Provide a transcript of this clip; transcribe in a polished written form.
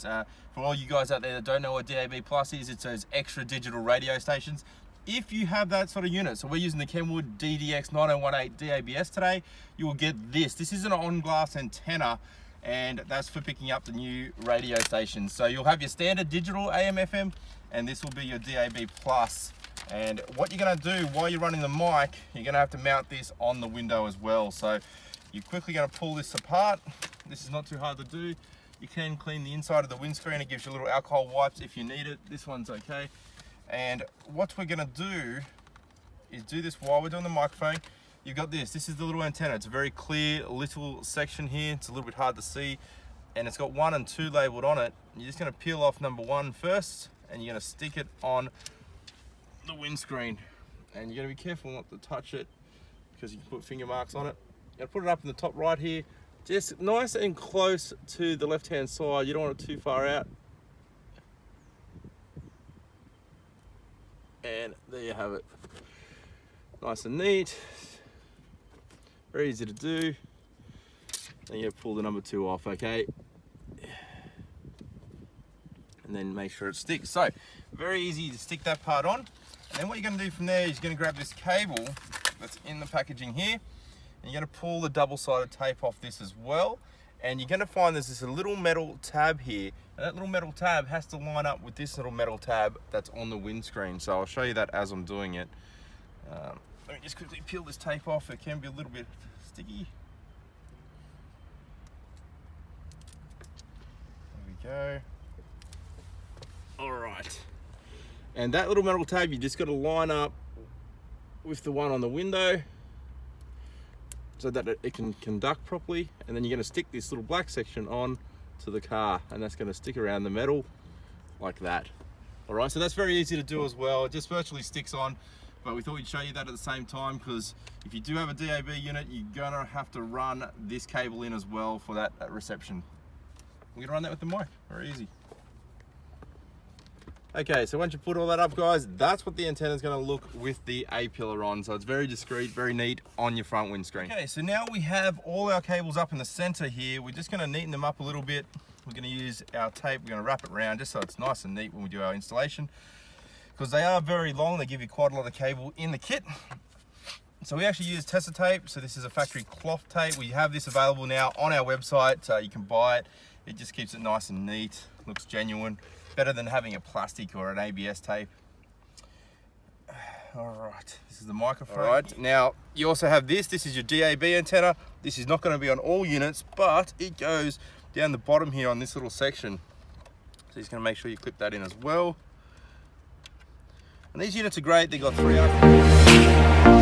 For all you guys out there that don't know what DAB Plus is, it's those extra digital radio stations. If you have that sort of unit, so we're using the Kenwood DDX 9018 DABS today, you will get this. This is an on-glass antenna, and that's for picking up the new radio stations. So you'll have your standard digital AM FM, and this will be your DAB Plus. And what you're gonna do while you're running the mic, you're gonna have to mount this on the window as well. So you're quickly gonna pull this apart. This is not too hard to do. You can clean the inside of the windscreen. It gives you little alcohol wipes if you need it. This one's okay. And what we're gonna do is do this while we're doing the microphone. You've got this. This is the little antenna. It's a very clear little section here. It's a little bit hard to see. And it's got 1 and 2 labeled on it. You're just gonna peel off number 1 first, and you're gonna stick it on the windscreen. And you're gonna be careful not to touch it because you can put finger marks on it. You're gonna put it up in the top right here. Just nice and close to the left-hand side. You don't want it too far out. And there you have it. Nice and neat. Very easy to do. And you pull the number 2 off, okay? And then make sure it sticks. So, very easy to stick that part on. And then what you're gonna do from there is you're gonna grab this cable that's in the packaging here. And you're going to pull the double-sided tape off this as well, and you're going to find there's this little metal tab here, and that little metal tab has to line up with this little metal tab that's on the windscreen. So I'll show you that as I'm doing it. Let me just quickly peel this tape off. It can be a little bit sticky. There we go. All right, and that little metal tab, you just got to line up with the one on the window, so that it can conduct properly. And then you're going to stick this little black section on to the car, and that's going to stick around the metal like that. All right, so that's very easy to do as well. It just virtually sticks on, but we thought we'd show you that at the same time, because if you do have a DAB unit, you're going to have to run this cable in as well for that reception. We're going to run that with the mic, very easy. Okay, so once you put all that up, guys, that's what the antenna is going to look with the A-pillar on. So it's very discreet, very neat on your front windscreen. Okay, so now we have all our cables up in the center here. We're just going to neaten them up a little bit. We're going to use our tape. We're going to wrap it around just so it's nice and neat when we do our installation, because they are very long. They give you quite a lot of cable in the kit. So we actually use Tessa tape. So this is a factory cloth tape. We have this available now on our website, so you can buy it. It just keeps it nice and neat, looks genuine. Better than having a plastic or an ABS tape. All right, this is the microphone. All right, now you also have this. This is your DAB antenna. This is not going to be on all units, but it goes down the bottom here on this little section. So you're just going to make sure you clip that in as well. And these units are great. They got 3 out.